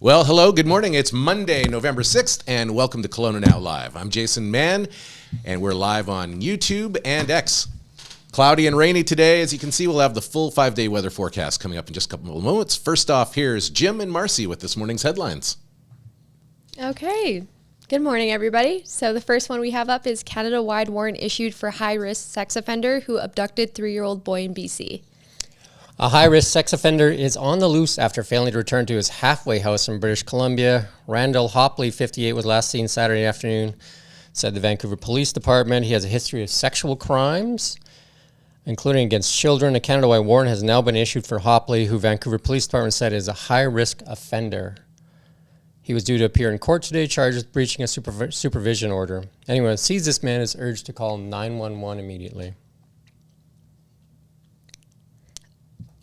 Well, hello, good morning. It's Monday, November 6th, and welcome to KelownaNow Live. I'm Jason Mann, and we're live on YouTube and X. Cloudy and rainy today. As you can see, we'll have the full 5-day weather forecast coming up in just a couple of moments. First off, here's Jim and Marcy with this morning's headlines. Okay. Good morning, everybody. So the first one we have up is Canada-wide warrant issued for high-risk sex offender who abducted 3-year-old boy in BC. A high-risk sex offender is on the loose after failing to return to his halfway house in British Columbia. Randall Hopley, 58, was last seen Saturday afternoon, said the Vancouver Police Department. He has a history of sexual crimes, including against children. A Canada-wide warrant has now been issued for Hopley, who Vancouver Police Department said is a high-risk offender. He was due to appear in court today, charged with breaching a supervision order. Anyone who sees this man is urged to call 911 immediately.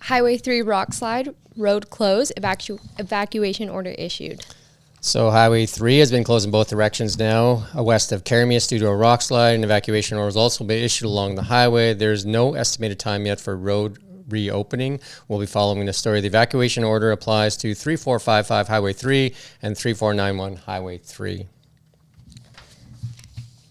Highway 3 rock slide, road closed, evacuation order issued. So Highway 3 has been closed in both directions now, west of Kermias due to a rock slide. An evacuation order has also been issued along the highway. There's no estimated time yet for road reopening. We'll be following the story. The evacuation order applies to 3455 Highway 3 and 3491 Highway 3.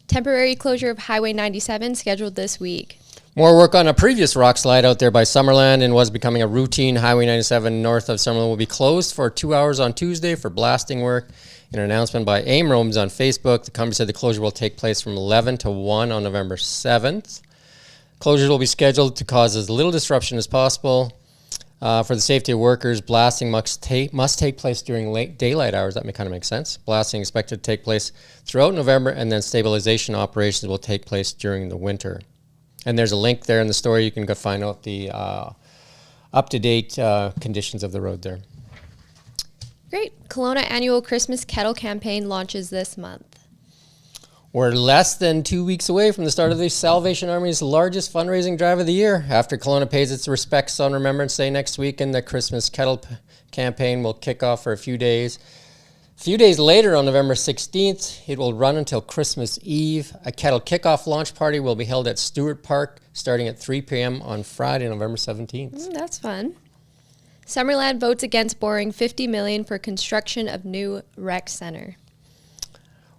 Temporary closure of Highway 97 scheduled this week. More work on a previous rock slide out there by Summerland and was becoming a routine. Highway 97 north of Summerland will be closed for 2 hours on Tuesday for blasting work. In an announcement by AIM Roads on Facebook, the company said the closure will take place from 11 to 1 on November 7th. Closures will be scheduled to cause as little disruption as possible. For the safety of workers, blasting must take place during late daylight hours. That kind of makes sense. Blasting expected to take place throughout November, and then stabilization operations will take place during the winter. And there's a link there in the story. You can go find out the up-to-date conditions of the road there. Great. Kelowna annual Christmas Kettle campaign launches this month. We're less than 2 weeks away from the start of the Salvation Army's largest fundraising drive of the year. After Kelowna pays its respects on Remembrance Day next week, and the Christmas Kettle campaign will kick off for a few days. A few days later, on November 16th, it will run until Christmas Eve. A Kettle kickoff launch party will be held at Stewart Park starting at 3 p.m. on Friday, November 17th. That's fun. Summerland votes against borrowing $50 million for construction of new rec center.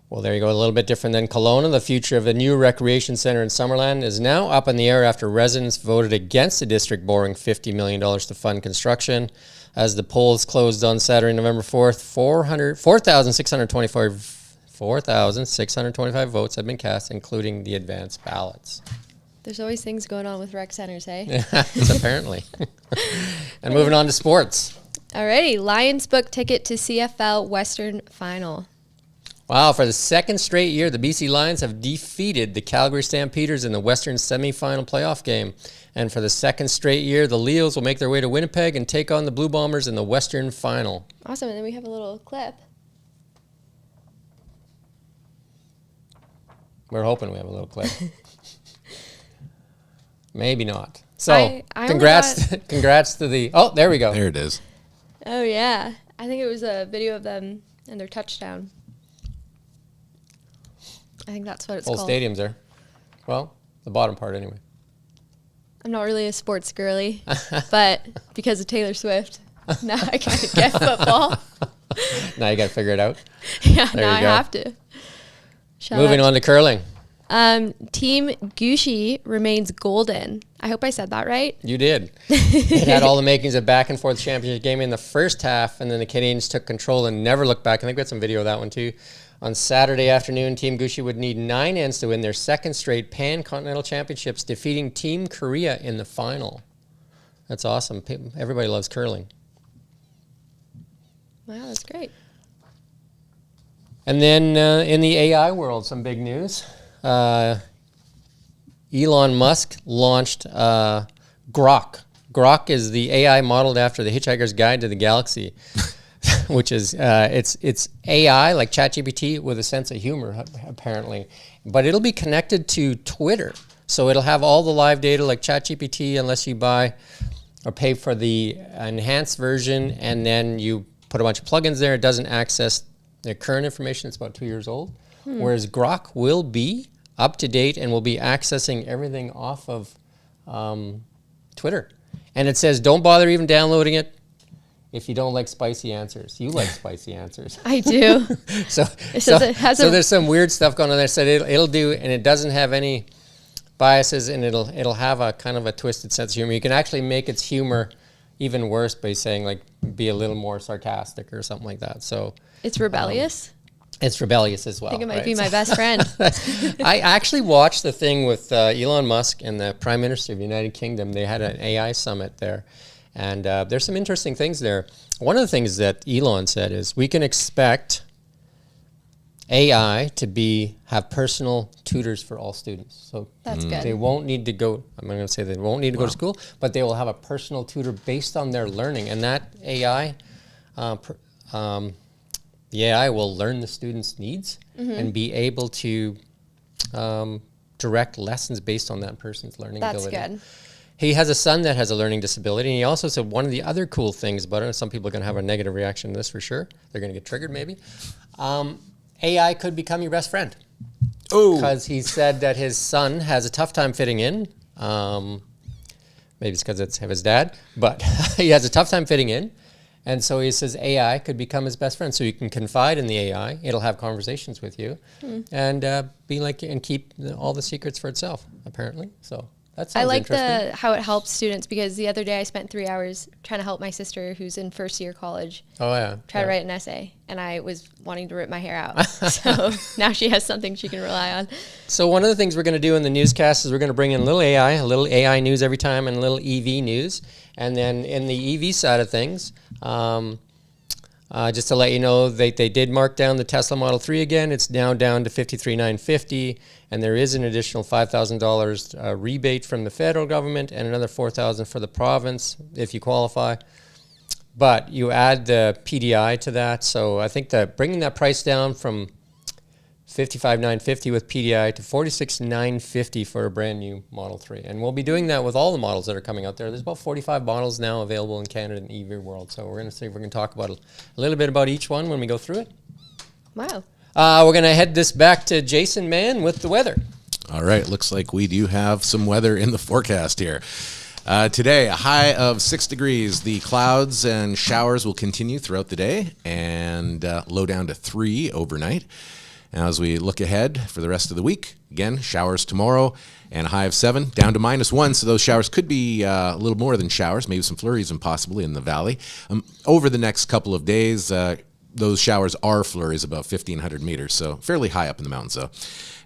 Well, there you go. A little bit different than Kelowna. The future of the new recreation center in Summerland is now up in the air after residents voted against the district borrowing $50 million to fund construction. As the polls closed on Saturday, November 4th, 4,625 votes have been cast, including the advance ballots. There's always things going on with rec centers, eh? Yes, apparently. And moving on to sports. Alrighty, Lions book ticket to CFL Western Final. Wow, for the second straight year, the BC Lions have defeated the Calgary Stampeders in the Western semifinal playoff game. And for the second straight year, the Leos will make their way to Winnipeg and take on the Blue Bombers in the Western final. Awesome, and then we have a little clip. We're hoping we have a little clip. Maybe not. So, congrats to the... Oh, there we go. There it is. Oh, yeah. I think it was a video of them and their touchdown. I think that's what it's Whole called. stadium's there. Well, the bottom part anyway. I'm not really a sports girly, but because of Taylor Swift, now I kind of get football. Now you got to figure it out. Yeah, There now you I go. have to. Moving on to curling. Team Gushi remains golden. I hope I said that right. You did. It had all the makings of back and forth championship game in the first half, and then the Canadians took control and never looked back. I think we had some video of that one too. On Saturday afternoon, Team Gushi would need 9 ends to win their second straight Pan-Continental Championships, defeating Team Korea in the final. That's awesome. Everybody loves curling. Wow, that's great. And then in the AI world, some big news. Elon Musk launched Grock. Grock is the AI modeled after the Hitchhiker's Guide to the Galaxy, which is it's AI like ChatGPT with a sense of humor apparently, but it'll be connected to Twitter, so it'll have all the live data like ChatGPT unless you buy or pay for the enhanced version, and then you put a bunch of plugins there. It doesn't access the current information. It's about 2 years old, whereas Grock will be up to date and will be accessing everything off of Twitter. And it says don't bother even downloading it. if you don't like spicy answers. You like spicy answers. I do. So it has a- there's some weird stuff going on there. So it'll do, and it doesn't have any biases, and it'll have a kind of a twisted sense of humor. You can actually make its humor even worse by saying, like, be a little more sarcastic or something like that. So It's rebellious. it's rebellious as well. I think it might right? be my best friend. I actually watched the thing with Elon Musk and the Prime Minister of the United Kingdom. They had an AI summit there, and there's some interesting things there. One of the things that Elon said is we can expect AI to have personal tutors for all students. So That's good. they won't need to go, I'm not going to say they won't need to go to school, but they will have a personal tutor based on their learning. And that AI, the AI will learn the student's needs and be able to direct lessons based on that person's learning That's ability. good. He has a son that has a learning disability, and he also said one of the other cool things about it, and some people are going to have a negative reaction to this for sure. They're going to get triggered maybe. AI could become your best friend. Oh, Because he said that his son has a tough time fitting in. Maybe it's because it's his dad, but he has a tough time fitting in. And so he says AI could become his best friend. So you can confide in the AI. It'll have conversations with you and be like, and keep all the secrets for itself, apparently. So that sounds I like interesting. how it helps students, because the other day I spent 3 hours trying to help my sister who's in first year college Oh, yeah. try to write an essay, and I was wanting to rip my hair out. So now she has something she can rely on. So one of the things we're going to do in the newscast is we're going to bring in a little AI news every time, and a little EV news. And then in the EV side of things, just to let you know, they did mark down the Tesla Model 3 again. It's now down to $53,950, and there is an additional $5,000 rebate from the federal government and another $4,000 for the province if you qualify. But you add the PDI to that, so I think that bringing that price down from $55,950 with PDI to $46,950 for a brand new Model 3. And we'll be doing that with all the models that are coming out there. There's about 45 models now available in Canada and EV world. So we're going to see if we can talk about a little bit about each one when we go through it. Wow. We're going to head this back to Jason Mann with the weather. all right. Looks like we do have some weather in the forecast here. Today, a high of 6 degrees. The clouds and showers will continue throughout the day, and low down to 3 overnight. Now, as we look ahead for the rest of the week, again, showers tomorrow and a high of 7, down to -1. So those showers could be a little more than showers, maybe some flurries and possibly in the valley. Over the next couple of days, those showers are flurries about 1,500 meters, so fairly high up in the mountains, though.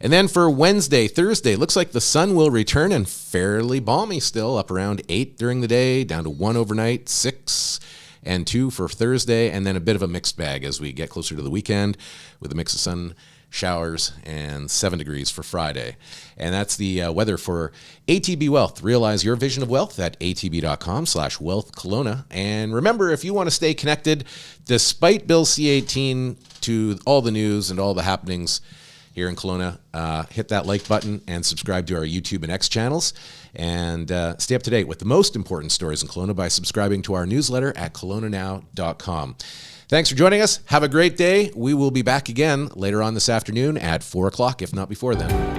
And then for Wednesday, Thursday, looks like the sun will return and fairly balmy still, up around 8 during the day, down to 1 overnight, 6 and 2 for Thursday, and then a bit of a mixed bag as we get closer to the weekend with a mix of sun, showers, and 7 degrees for Friday. And that's the weather for ATB Wealth. Realize your vision of wealth at atb.com/wealth Kelowna. And remember, if you want to stay connected despite Bill C-18 to all the news and all the happenings here in Kelowna, hit that like button and subscribe to our YouTube and X channels, and stay up to date with the most important stories in Kelowna by subscribing to our newsletter at KelownaNow.com. Thanks for joining us. Have a great day. We will be back again later on this afternoon at 4 o'clock, if not before then.